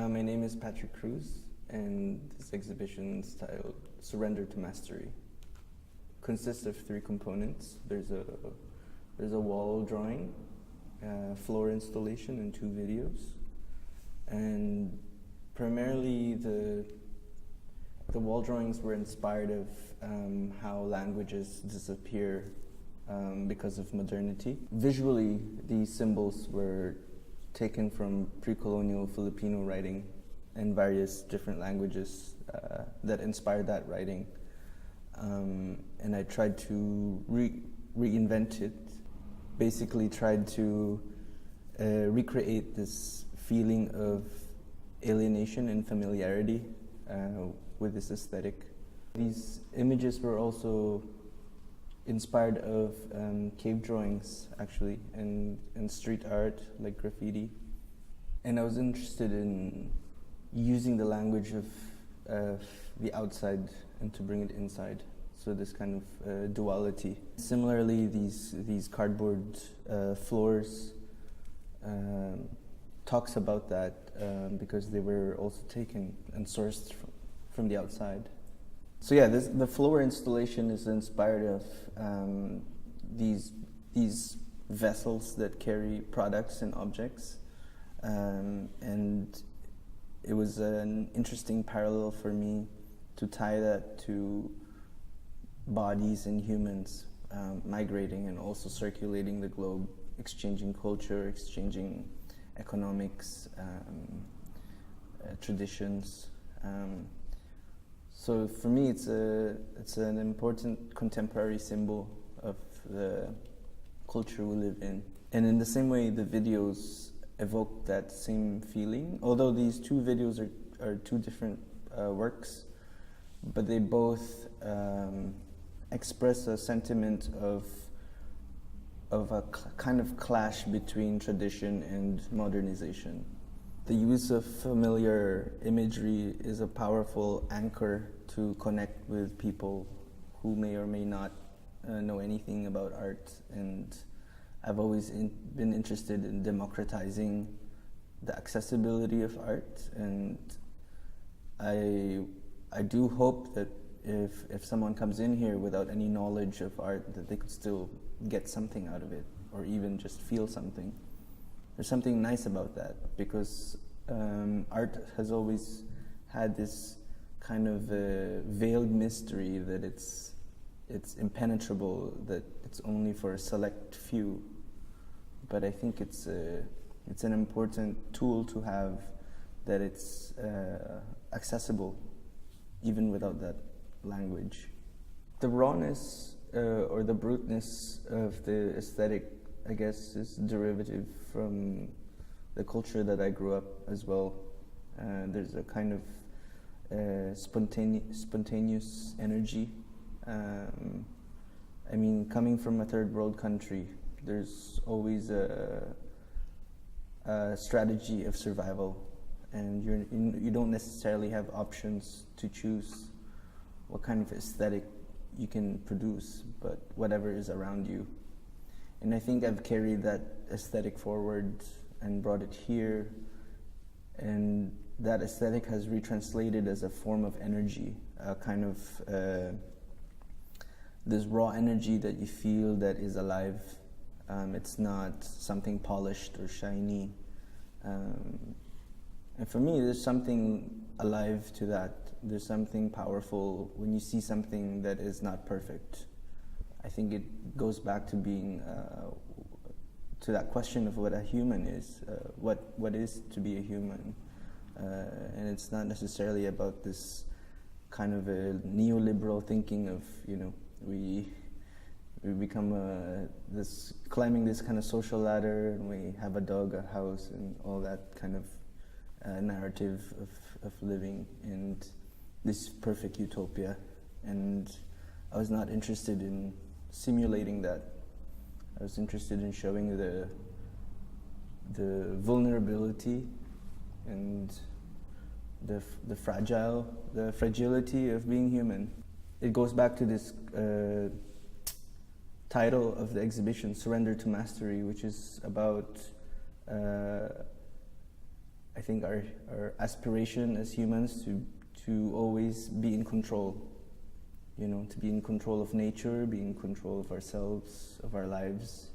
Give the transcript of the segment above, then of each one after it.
My name is Patrick Cruz, and this exhibition is titled Surrender to Mastery. Consists of three components. There's a wall drawing, floor installation, and two videos. And primarily the wall drawings were inspired of how languages disappear because of modernity. Visually, these symbols were taken from pre-colonial Filipino writing and various different languages that inspired that writing. And I tried to reinvent it, basically tried to recreate this feeling of alienation and familiarity with this aesthetic. These images were also inspired of cave drawings, actually, and street art like graffiti. And I was interested in using the language of the outside and to bring it inside. So this kind of duality. Similarly, these cardboard floors talks about that because they were also taken and sourced from the outside. So yeah, the floor installation is inspired of these vessels that carry products and objects, and it was an interesting parallel for me to tie that to bodies and humans migrating and also circulating the globe, exchanging culture, exchanging economics, traditions. So for me, it's an important contemporary symbol of the culture we live in. And in the same way, the videos evoke that same feeling. Although these two videos are two different works, but they both express a sentiment of a kind of clash between tradition and modernization. The use of familiar imagery is a powerful anchor to connect with people who may or may not know anything about art, and I've always been interested in democratizing the accessibility of art, and I do hope that if someone comes in here without any knowledge of art, that they could still get something out of it, or even just feel something. There's something nice about that, because art has always had this kind of veiled mystery that it's impenetrable, that it's only for a select few. But I think it's an important tool to have, that it's accessible even without that language. The rawness or the bruteness of the aesthetic, I guess, is derivative from the culture that I grew up as well. There's a kind of spontaneous energy. I mean, coming from a third world country, there's always a strategy of survival, and you don't necessarily have options to choose what kind of aesthetic you can produce, but whatever is around you. And I think I've carried that aesthetic forward and brought it here, and that aesthetic has retranslated as a form of energy, a kind of this raw energy that you feel that is alive. It's not something polished or shiny. And for me, there's something alive to that. There's something powerful when you see something that is not perfect. I think it goes back to being to that question of what a human is, what is to be a human, and it's not necessarily about this kind of a neoliberal thinking of, you know, we become climbing this kind of social ladder, and we have a dog, a house, and all that kind of narrative of living in this perfect utopia. And I was not interested in simulating that. I was interested in showing the vulnerability and the fragility of being human. It goes back to this title of the exhibition, Surrender to Mastery, which is about I think our aspiration as humans to always be in control, you know, to be in control of nature, be in control of ourselves, of our lives.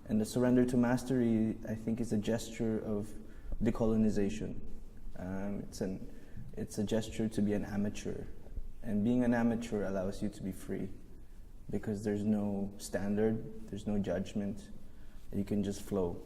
And the surrender to mastery, I think, is a gesture of decolonization. It's a gesture to be an amateur. And being an amateur allows you to be free, because there's no standard, there's no judgment. You can just flow.